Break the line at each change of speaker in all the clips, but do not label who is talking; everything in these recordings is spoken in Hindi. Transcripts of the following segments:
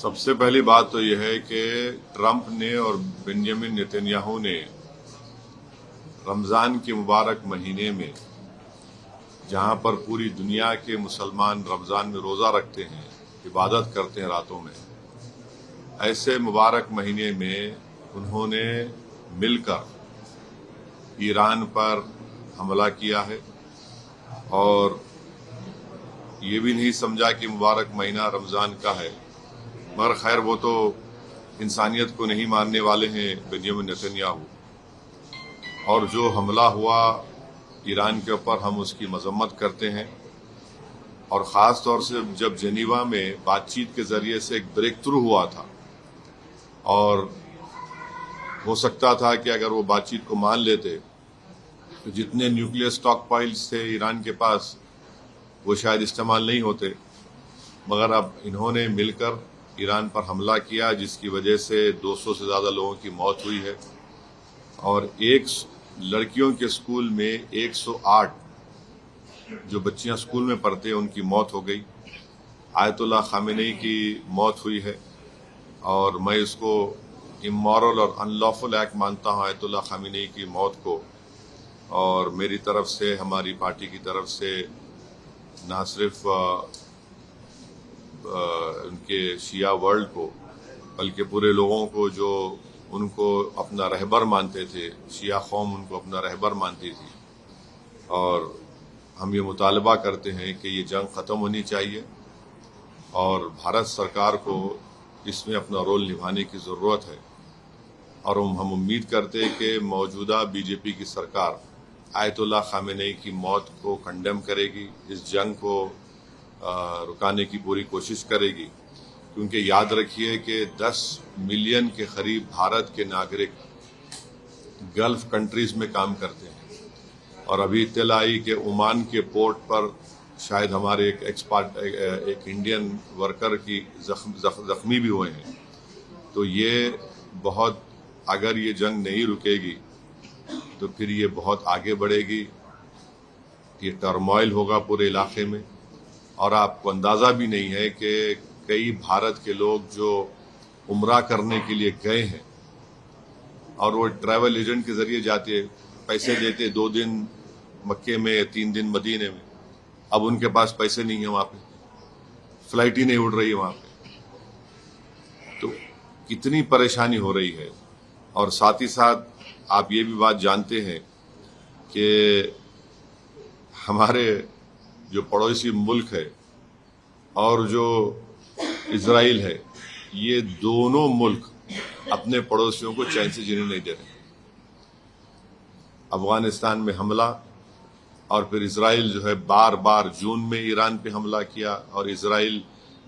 सबसे पहली बात तो यह है कि ट्रंप ने और बेंजामिन नेतन्याहू ने रमज़ान के मुबारक महीने में, जहां पर पूरी दुनिया के मुसलमान रमज़ान में रोज़ा रखते हैं, इबादत करते हैं रातों में, ऐसे मुबारक महीने में उन्होंने मिलकर ईरान पर हमला किया है और ये भी नहीं समझा कि मुबारक महीना रमज़ान का है। मगर खैर, वो तो इंसानियत को नहीं मानने वाले हैं बेंजामिन नेतन्याहू, और जो हमला हुआ ईरान के ऊपर हम उसकी मजम्मत करते हैं। और ख़ास तौर से जब जेनीवा में बातचीत के ज़रिए से एक ब्रेक थ्रू हुआ था, और हो सकता था कि अगर वो बातचीत को मान लेते तो जितने न्यूक्लियर स्टॉक पाइल्स थे ईरान के पास वो शायद इस्तेमाल नहीं होते। मगर अब इन्होंने मिलकर ईरान पर हमला किया, जिसकी वजह से 200 से ज़्यादा लोगों की मौत हुई है और एक लड़कियों के स्कूल में 108 जो बच्चियां स्कूल में पढ़ते हैं उनकी मौत हो गई। आयतुल्लाह खामेनी की मौत हुई है और मैं इसको इमोरल और अनलॉफुल एक्ट मानता हूं, आयतुल्लाह खामेनी की मौत को। और मेरी तरफ से, हमारी पार्टी की तरफ से ना सिर्फ उनके शिया वर्ल्ड को, बल्कि पूरे लोगों को जो उनको अपना रहबर मानते थे, शिया कौम उनको अपना रहबर मानती थी, और हम ये मुतालबा करते हैं कि ये जंग ख़त्म होनी चाहिए और भारत सरकार को इसमें अपना रोल निभाने की ज़रूरत है। और हम उम्मीद करते हैं कि मौजूदा बीजेपी की सरकार आयतुल्लाह खामेनी की मौत को कंडेम करेगी, इस जंग को रुकाने की पूरी कोशिश करेगी, क्योंकि याद रखिए कि 10 मिलियन के करीब भारत के नागरिक गल्फ कंट्रीज में काम करते हैं। और अभी इत्तला आई कि ओमान के पोर्ट पर शायद हमारे एक इंडियन वर्कर की जख्मी भी हुए हैं। तो ये बहुत, अगर ये जंग नहीं रुकेगी तो फिर ये बहुत आगे बढ़ेगी, ये टर्मोइल होगा पूरे इलाके में। और आपको अंदाज़ा भी नहीं है कि कई भारत के लोग जो उम्रा करने के लिए गए हैं और वो ट्रैवल एजेंट के जरिए जाते, पैसे देते 2 दिन मक्के में, 3 दिन मदीने में, अब उनके पास पैसे नहीं है, वहाँ पे फ्लाइट ही नहीं उड़ रही है वहाँ पे। तो कितनी परेशानी हो रही है। और साथ ही साथ आप ये भी बात जानते हैं कि हमारे जो पड़ोसी मुल्क है और जो इजराइल है, ये दोनों मुल्क अपने पड़ोसियों को चैन से जीने नहीं दे रहे। अफगानिस्तान में हमला, और फिर इजराइल जो है बार बार जून में ईरान पे हमला किया, और इजराइल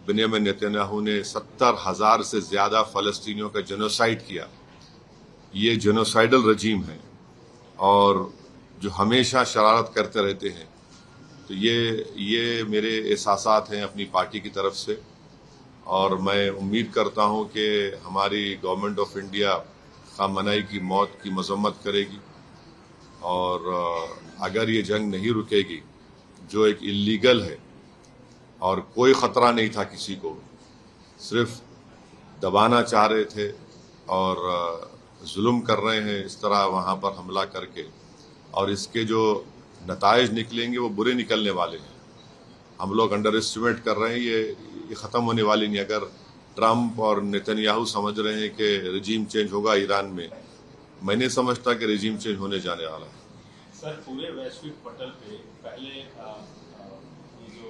बेंजामिन नेतन्याहू ने 70,000 से ज्यादा फलस्तीनियों का जेनोसाइड किया। ये जेनोसाइडल रजीम है और जो हमेशा शरारत करते रहते हैं। तो ये मेरे एहसासात हैं अपनी पार्टी की तरफ से, और मैं उम्मीद करता हूं कि हमारी गवर्नमेंट ऑफ इंडिया खामनेई की मौत की मजम्मत करेगी। और अगर ये जंग नहीं रुकेगी, जो एक इल्लीगल है और कोई ख़तरा नहीं था किसी को, सिर्फ दबाना चाह रहे थे और जुल्म कर रहे हैं इस तरह वहाँ पर हमला करके, और इसके जो नताइज निकलेंगे वो बुरे निकलने वाले हैं। हम लोग अंडर एस्टिमेट कर रहे हैं, ये ख़त्म होने वाली नहीं। अगर ट्रंप और नेतन्याहू समझ रहे हैं कि रिजीम चेंज होगा ईरान में, मैं नहीं समझता कि रिजीम चेंज होने जाने वाला है।
सर, पूरे वैश्विक पटल पे पहले ये जो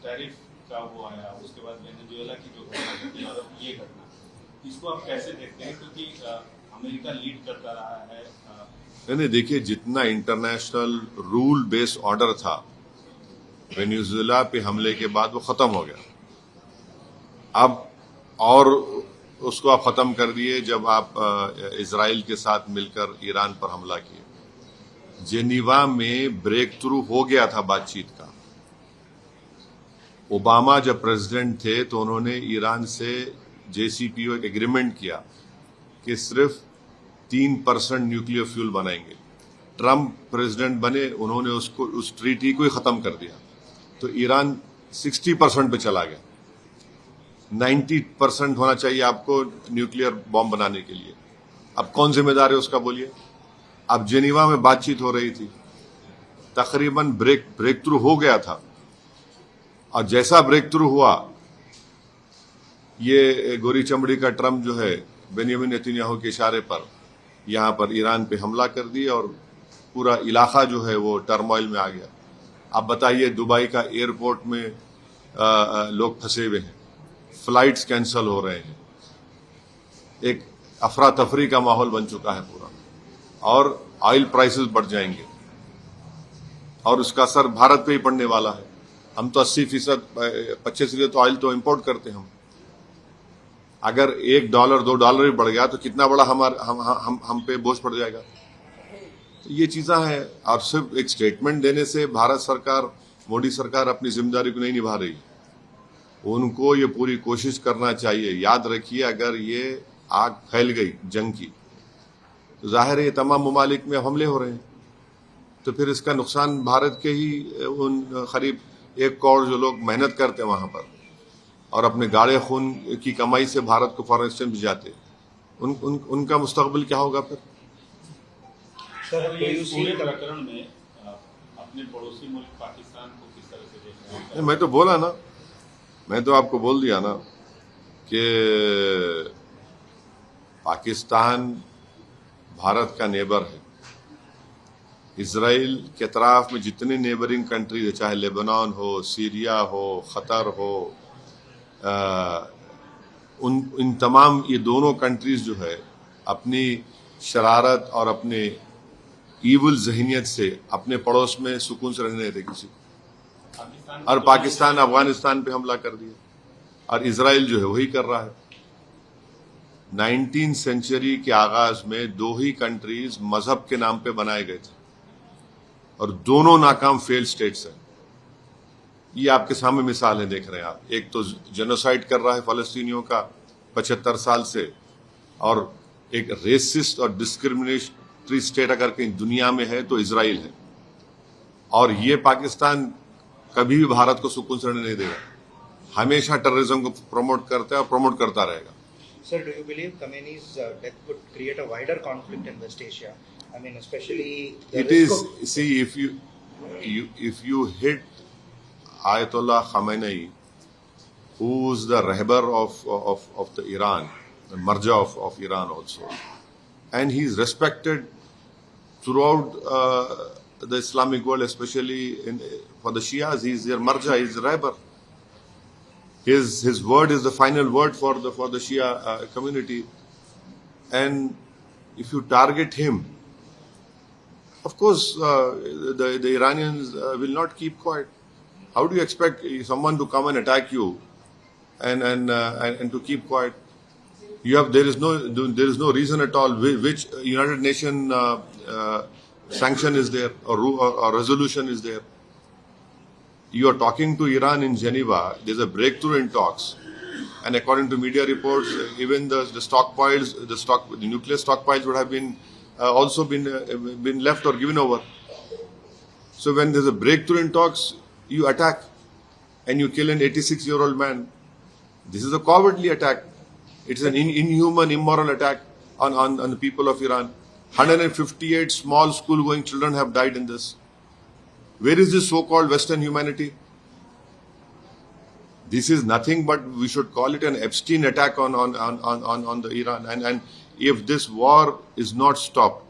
टैरिफ का वो आया, उसके बाद वेनेजुएला की जो घटना घटी और ये घटना, इसको आप कैसे देखते हैं? क्योंकि अमेरिका लीड करता रहा है।
नहीं, देखिए, जितना इंटरनेशनल रूल बेस्ड ऑर्डर था वेनेजुएला पे हमले के बाद वो खत्म हो गया। अब और उसको आप खत्म कर दिए जब आप इजराइल के साथ मिलकर ईरान पर हमला किए। जेनीवा में ब्रेक थ्रू हो गया था बातचीत का। ओबामा जब प्रेसिडेंट थे तो उन्होंने ईरान से JCPOA एक एग्रीमेंट किया कि सिर्फ 3% न्यूक्लियर फ्यूल बनाएंगे। ट्रंप प्रेसिडेंट बने, उन्होंने उसको, उस ट्रीटी को ही खत्म कर दिया, तो ईरान 60% पे चला गया। 90% होना चाहिए आपको न्यूक्लियर बॉम्ब बनाने के लिए। अब कौन जिम्मेदार है उसका बोलिए। अब जेनीवा में बातचीत हो रही थी, तकरीबन ब्रेक थ्रू हो गया था, और जैसा ब्रेक थ्रू हुआ, ये गोरी चमड़ी का ट्रम्प जो है बेंजामिन नेतन्याहू के इशारे पर यहां पर ईरान पे हमला कर दिया और पूरा इलाका जो है वो टर्मोइल में आ गया। आप बताइए, दुबई का एयरपोर्ट में लोग फंसे हुए हैं, फ्लाइट्स कैंसल हो रहे हैं, एक अफरा तफरी का माहौल बन चुका है पूरा, और ऑयल प्राइसेस बढ़ जाएंगे और उसका असर भारत पे ही पड़ने वाला है। हम तो 80%, 25% तो ऑयल तो इंपोर्ट करते हैं हम। अगर $1, $2 भी बढ़ गया तो कितना बड़ा हम पे बोझ पड़ जाएगा। तो ये चीजें हैं, और सिर्फ एक स्टेटमेंट देने से भारत सरकार, मोदी सरकार अपनी जिम्मेदारी को नहीं निभा रही। उनको ये पूरी कोशिश करना चाहिए। याद रखिए, अगर ये आग फैल गई जंग की, तो जाहिर है ये तमाम ममालिक में हमले हो रहे हैं, तो फिर इसका नुकसान भारत के ही उन करीब 1 करोड़ जो लोग मेहनत करते हैं वहां पर और अपने गाढ़े खून की कमाई से भारत को फॉरेन एक्सचेंज जाते, उनका मुस्तकबिल क्या होगा फिर।
सर, ये पूरे प्रकरण में अपने पड़ोसी मुल्क पाकिस्तान को किस तरह से देख रहे हैं?
मैं तो बोला ना, मैं तो आपको बोल दिया ना कि पाकिस्तान भारत का नेबर है। इजराइल के अतराफ में जितने नेबरिंग कंट्रीज है, चाहे लेबनान हो, सीरिया हो, खतर हो, इन तमाम ये दोनों कंट्रीज जो है अपनी शरारत और अपने ईवल जहनियत से अपने पड़ोस में सुकून से रहने देते किसी को। और पाकिस्तान अफगानिस्तान पे हमला कर दिया, और इजराइल जो है वही कर रहा है। 19वीं सेंचुरी के आगाज में 2 ही कंट्रीज मजहब के नाम पे बनाए गए थे, और दोनों नाकाम फेल स्टेट्स हैं। ये आपके सामने मिसाल है, देख रहे हैं आप। एक तो जेनोसाइड कर रहा है फलस्तीनियों का 75 साल से, और एक रेसिस्ट और डिस्क्रिमिनेटरी स्टेट अगर कहीं दुनिया में है तो इजराइल है। और ये पाकिस्तान कभी भी भारत को सुकून से रहने नहीं देगा, हमेशा टेररिज्म को प्रमोट करता है और प्रमोट करता रहेगा।
Sir, do you believe Khamenei's death could create a wider conflict in West Asia? I mean, especially
it is. See, if you hit Ayatollah Khamenei, who's the Rahbar of the Iran, the Marja of Iran also, and he's respected throughout the Islamic world, especially for the Shias. He's their Marja, he's Rahbar. His word is the final word for the Shia community, and if you target him, of course the Iranians will not keep quiet. How do you expect someone to come and attack you and to keep quiet? There is no reason at all. Which United Nations sanction is there, or resolution is there? You are talking to Iran in Geneva. There's a breakthrough in talks, and according to media reports, even the stockpiles, the nuclear stockpiles would have been also been left or given over. So when there's a breakthrough in talks, you attack and you kill an 86-year-old man. This is a cowardly attack. It's an inhuman, immoral attack on the people of Iran. 158 small school-going children have died in this. Where is this so-called Western humanity? This is nothing but, we should call it an Epstein attack on the Iran. And if this war is not stopped,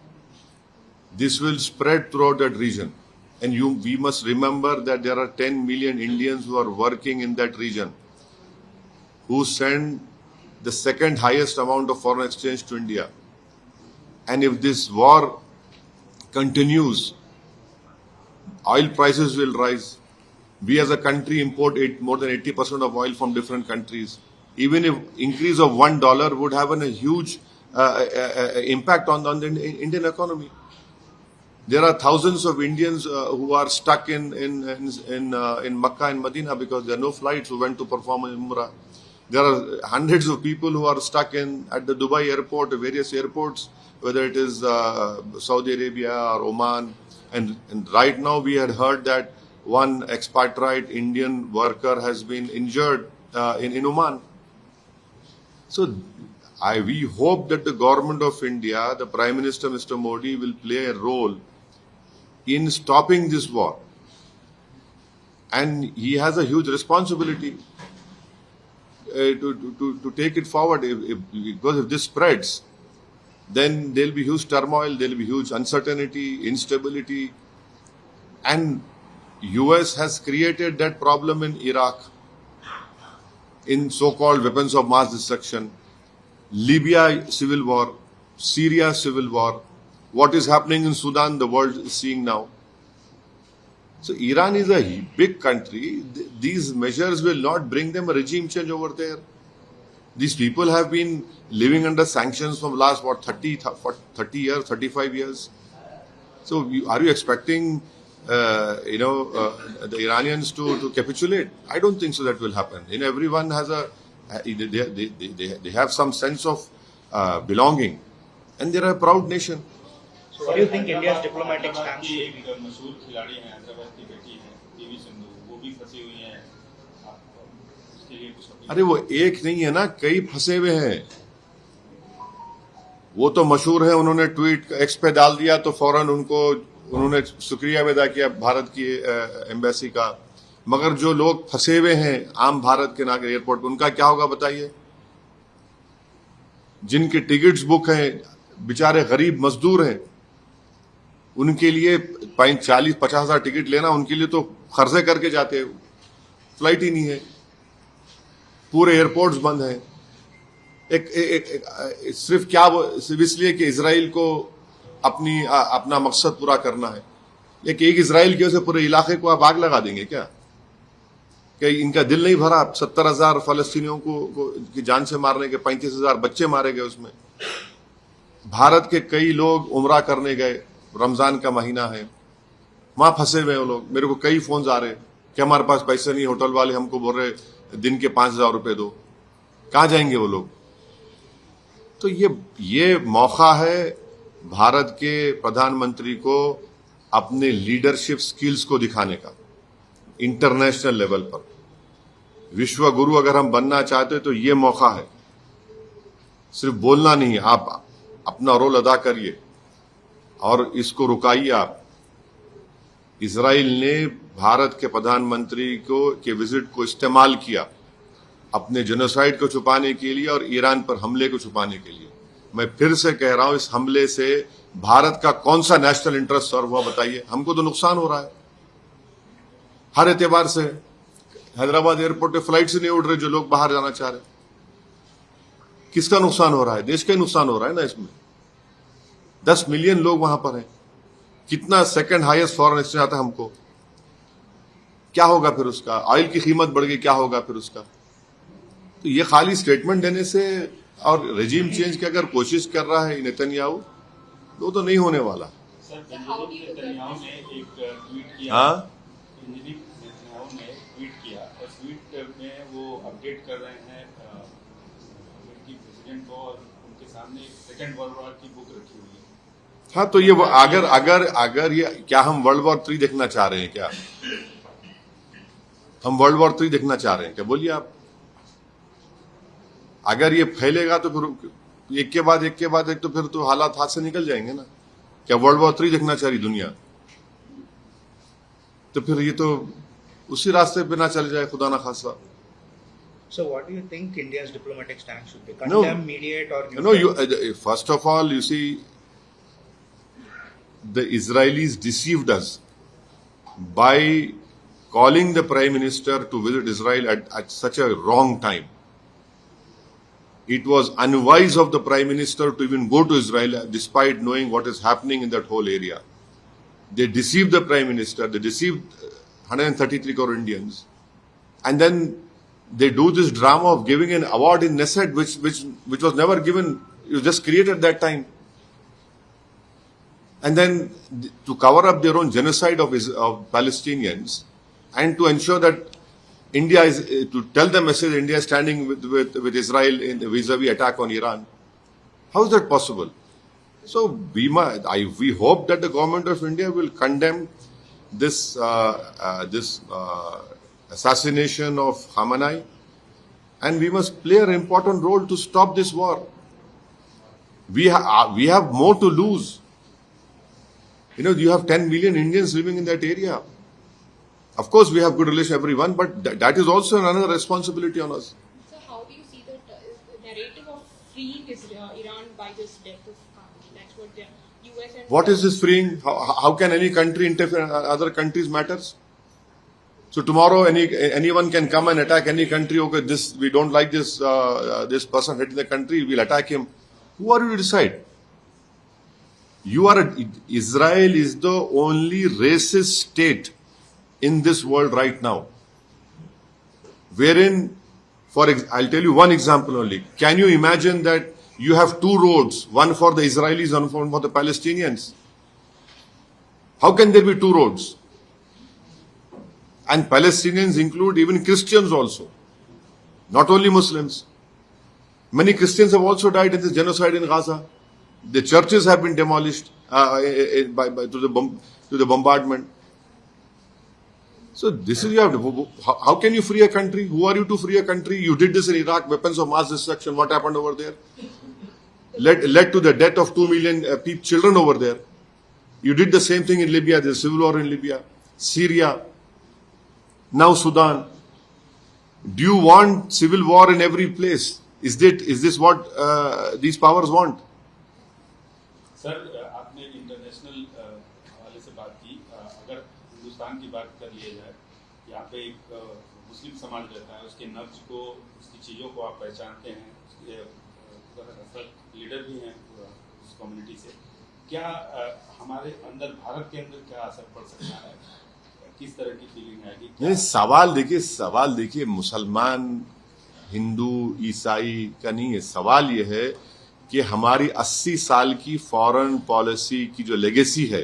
this will spread throughout that region. And we must remember that there are 10 million Indians who are working in that region, who send the second highest amount of foreign exchange to India. And if this war continues, oil prices will rise. We as a country import more than 80% of oil from different countries. Even if increase of $1 would have a huge impact on the Indian economy. There are thousands of Indians who are stuck in Makkah and Medina because there are no flights who went to perform in Umrah. There are hundreds of people who are stuck at the Dubai airport, various airports, whether it is Saudi Arabia or Oman. And right now we had heard that one expatriate Indian worker has been injured in Oman. So we hope that the government of India, the Prime Minister Mr. Modi, will play a role in stopping this war. And he has a huge responsibility to take it forward. Because if this spreads, then there'll be huge turmoil, there'll be huge uncertainty, instability. And US has created that problem in Iraq, in so-called weapons of mass destruction, Libya civil war, Syria civil war, what is happening in Sudan, the world is seeing now. So Iran is a big country. These measures will not bring them a regime change over there. These people have been living under sanctions from last, 30 years, 35 years. So are you expecting, the Iranians to capitulate? I don't think so that will happen. Everyone has they have some sense of belonging. And they are a proud nation.
So what do you think India's diplomatic stance should be?
एक मशहूर खिलाड़ी हैं, हैदराबाद की बेटी हैं, पीवी सिंधु, वो भी फंसी हुई हैं। उसके लिए कुछ अपील?
अरे वो एक नहीं है ना, कई फंसे हुए हैं। वो तो मशहूर है, उन्होंने ट्वीट एक्स पे डाल दिया तो फौरन उन्होंने शुक्रिया अदा किया भारत की एम्बेसी का। मगर जो लोग फंसे हुए हैं आम भारत के नागरिक एयरपोर्ट पर, उनका क्या होगा बताइए? जिनके टिकट्स बुक हैं, बेचारे गरीब मजदूर हैं, उनके लिए 40-50 हजार टिकट लेना, उनके लिए तो खर्चे करके जाते हैं, फ्लाइट ही नहीं है, पूरे एयरपोर्ट्स बंद हैं। सिर्फ इसलिए कि इजराइल को अपना मकसद पूरा करना है। एक इजराइल की वजह से पूरे इलाके को आप आग लगा देंगे क्या? इनका दिल नहीं भरा? 70,000 फलस्तीनियों को की जान से मारने के, 35,000 बच्चे मारे गए उसमें। भारत के कई लोग उमरा करने गए, रमजान का महीना है, वहां फंसे हुए वो लोग। मेरे को कई फोन आ रहे कि हमारे पास पैसे नहीं, होटल वाले हमको बोल रहे दिन के 5,000 रुपए दो। कहां जाएंगे वो लोग? तो ये मौका है भारत के प्रधानमंत्री को अपने लीडरशिप स्किल्स को दिखाने का इंटरनेशनल लेवल पर। विश्व गुरु अगर हम बनना चाहते तो ये मौका है। सिर्फ बोलना नहीं, आप अपना रोल अदा करिए और इसको रुकाइए आप। इजराइल ने भारत के प्रधानमंत्री के विजिट को इस्तेमाल किया अपने जेनोसाइड को छुपाने के लिए और ईरान पर हमले को छुपाने के लिए। मैं फिर से कह रहा हूं, इस हमले से भारत का कौन सा नेशनल इंटरेस्ट सर्व हुआ बताइए? हमको तो नुकसान हो रहा है हर एतबार से। हैदराबाद एयरपोर्ट पे फ्लाइट से नहीं उड़ रहे जो लोग बाहर जाना चाह रहे। किसका नुकसान हो रहा है? देश का ही नुकसान हो रहा है ना इसमें। 10 मिलियन लोग वहां पर हैं। कितना सेकंड हाईएस्ट फॉरेन एक्सचेंज आता है हमको? क्या होगा फिर उसका? ऑयल की कीमत बढ़ गई, क्या होगा फिर उसका? तो ये खाली स्टेटमेंट देने से और रेजिम चेंज की अगर कोशिश कर रहा है नेतन्याहू, तो नहीं होने वाला।
सर, नेतन्याहू ने एक ट्वीट किया।
हाँ,
नेतन्याहू ने ट्वीट किया और ट्वीट में वो अपडेट कर रहे हैं अमेरिकी प्रेसिडेंट को और उनके सामने सेकंड वर्ल्ड वॉर की बुक रखी हुई है।
हाँ, तो ये अगर ये क्या हम वर्ल्ड वॉर 3 देखना चाह रहे हैं क्या? हम वर्ल्ड वॉर 3 देखना चाह रहे हैं क्या? बोलिए आप। अगर ये फैलेगा तो फिर एक के बाद एक तो फिर तो हालात हाथ से निकल जाएंगे ना। क्या वर्ल्ड वॉर 3 देखना चाह रही दुनिया? तो फिर ये तो उसी रास्ते पे ना चल जाए, खुदा ना खासा।
So what do you think India's diplomatic stance should be?
No.
Condemn, mediate, or
first of all, you see, the Israelis deceived us by calling the Prime Minister to visit Israel at such a wrong time. It was unwise of the Prime Minister to even go to Israel despite knowing what is happening in that whole area. They deceived the Prime Minister, they deceived 133 crore Indians, and then they do this drama of giving an award in Knesset which was never given. It was just created that time. And then to cover up their own genocide of Palestinians and to ensure that India is, to tell the message India is standing with Israel in vis-a-vis attack on Iran. How is that possible? So we hope that the government of India will condemn this assassination of Khamenei and we must play an important role to stop this war. We have more to lose. You know, you have 10 million Indians living in that area. Of course, we have good relations with everyone, but that is also another responsibility on us.
So how do you see the narrative of freeing Iran by this death of Khamenei? That's what the US and...
What is this freeing? How can any country interfere in other countries' matters? So tomorrow anyone can come and attack any country. Okay, we don't like this this person heading the country, we'll attack him. Who are you to decide? Israel is the only racist state in this world right now, wherein, I'll tell you one example only. Can you imagine that you have two roads, one for the Israelis and one for the Palestinians? How can there be two roads? And Palestinians include even Christians also, not only Muslims. Many Christians have also died in this genocide in Gaza. The churches have been demolished to the bombardment. So this is how can you free a country? Who are you to free a country? You did this in Iraq, weapons of mass destruction. What happened over there? Led to the death of 2 million children over there. You did the same thing in Libya. There's civil war in Libya, Syria, now Sudan. Do you want civil war in every place? Is this what these powers want?
Sir, आपने इंटरनेशनल हवाले से बात की. अगर हिंदुस्तान की बात कर लिया जाए, यहाँ पे एक मुस्लिम समाज रहता है, उसके नब्ज को, उसकी चीज़ों को आप पहचानते हैं, उसके लीडर भी हैं उस कम्युनिटी से. क्या हमारे अंदर, भारत के अंदर क्या असर पड़ सकता है? किस तरह की फीलिंग आएगी?
नहीं, सवाल देखिए मुसलमान, हिंदू, ईसाई का नहीं है. सवाल यह है कि हमारी 80 साल की फॉरेन पॉलिसी की जो लेगेसी है,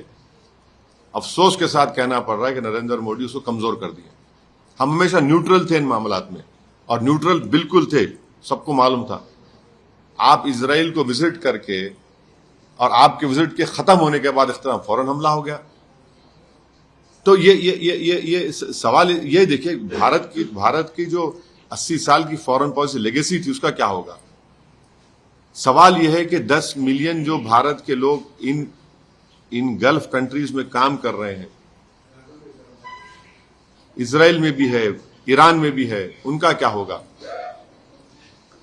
अफसोस के साथ कहना पड़ रहा है कि नरेंद्र मोदी उसको कमजोर कर दिया. हम हमेशा न्यूट्रल थे इन मामलात में, और न्यूट्रल बिल्कुल थे, सबको मालूम था. आप इजराइल को विजिट करके और आपके विजिट के खत्म होने के बाद इख्तिलाफ फौरन हमला हो गया. तो ये सवाल ये देखिए, भारत की जो 80 साल की फॉरेन पॉलिसी लेगेसी थी, उसका क्या होगा? सवाल यह है कि 10 मिलियन जो भारत के लोग इन गल्फ कंट्रीज में काम कर रहे हैं, इजराइल में भी है, ईरान में भी है, उनका क्या होगा?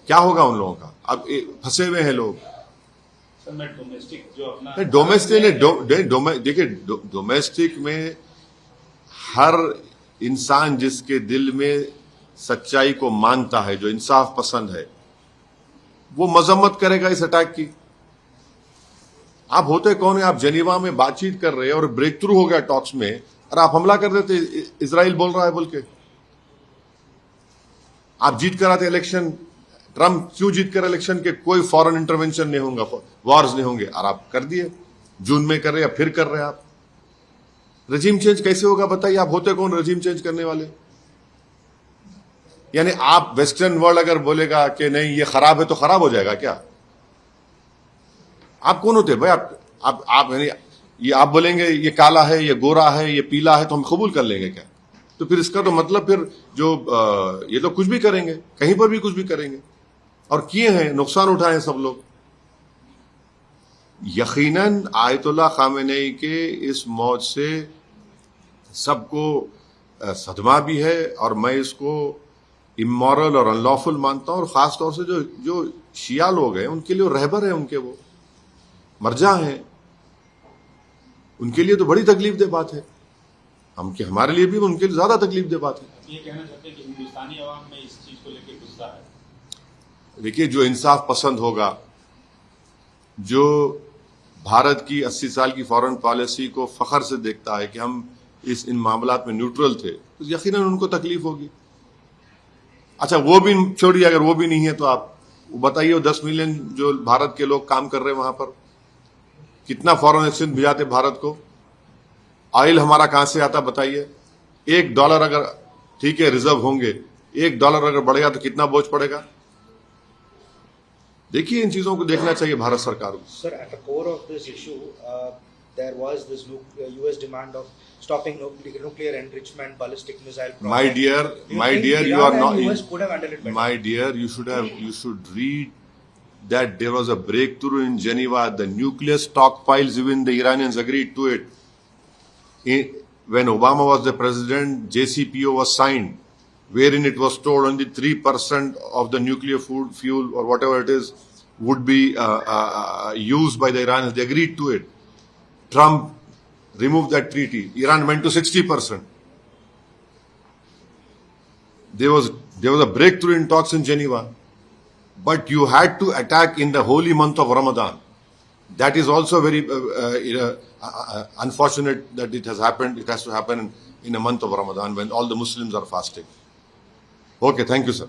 क्या होगा उन लोगों का? अब फंसे हुए हैं लोग.
डोमेस्टिक जो अपना
देखिए, डोमेस्टिक में हर इंसान जिसके दिल में सच्चाई को मानता है, जो इंसाफ पसंद है, वो मजम्मत करेगा इस अटैक की. आप होते कौन है? आप जेनीवा में बातचीत कर रहे हैं और ब्रेक थ्रू हो गया टॉक्स में, और आप हमला कर देते, इजराइल बोल रहा है बोल के. आप जीत कर आते इलेक्शन. ट्रंप क्यों जीत कर इलेक्शन के कोई फॉरेन इंटरवेंशन नहीं होगा, वॉर्स नहीं होंगे, और आप कर दिए. जून में कर रहे या फिर कर रहे आप. रजीम चेंज कैसे होगा बताइए? आप होते कौन रजीम चेंज करने वाले? यानी आप वेस्टर्न वर्ल्ड अगर बोलेगा कि नहीं ये खराब है तो खराब हो जाएगा क्या? आप कौन होते भाई? आप ये आप बोलेंगे ये काला है, ये गोरा है, ये पीला है, तो हम कबूल कर लेंगे क्या? तो फिर इसका तो मतलब फिर जो ये तो कुछ भी करेंगे, कहीं पर भी कुछ भी करेंगे, और किए हैं, नुकसान उठाए हैं सब लोग. यकीनन आयतुल्लाह खामेनेई के इस मौत से सबको सदमा भी है, और मैं इसको इमोरल और अनलॉफुल मानता हूं. और खास तौर से जो शिया लोग हैं, उनके लिए रहबर हैं, उनके वो मरजा हैं, उनके लिए तो बड़ी तकलीफ दे बात है. हमारे लिए भी, उनके लिए ज्यादा तकलीफ दे बात है.
ये कहना चाहते हैं कि हिंदुस्तानी अवाम में इस चीज को लेकर गुस्सा है.
देखिए, जो इंसाफ पसंद होगा, जो भारत की 80 साल की फॉरेन पॉलिसी को फखर से देखता है कि हम इन मामलात में न्यूट्रल थे, तो यकीनन उनको तकलीफ होगी. अच्छा, वो भी छोड़िए, अगर वो भी नहीं है तो आप बताइए, 10 मिलियन जो भारत के लोग काम कर रहे हैं वहां पर, कितना फॉरेन एक्सचेंज भिजाते भारत को? ऑयल हमारा कहां से आता बताइए? $1 अगर ठीक है रिजर्व होंगे, $1 अगर बढ़ेगा तो कितना बोझ पड़ेगा? देखिए, इन चीजों को देखना चाहिए भारत सरकार को.
Sir, at the core of this issue, there was this US demand of stopping nuclear enrichment, ballistic missile program.
My dear,
Do you
my
think
dear, you
Iran
are
and
not.
US could have handled it better?
My dear, you should read that there was a breakthrough in Geneva. The nuclear stockpiles, even the Iranians agreed to it. When Obama was the president, JCPO was signed, wherein it was told only 3% of the nuclear fuel or whatever it is would be used by the Iranians. They agreed to it. Trump removed that treaty. Iran went to 60%. There was a breakthrough in talks in Geneva, but you had to attack in the holy month of Ramadan. That is also very unfortunate that it has happened. It has to happen in the month of Ramadan when all the Muslims are fasting. Okay, thank you, sir.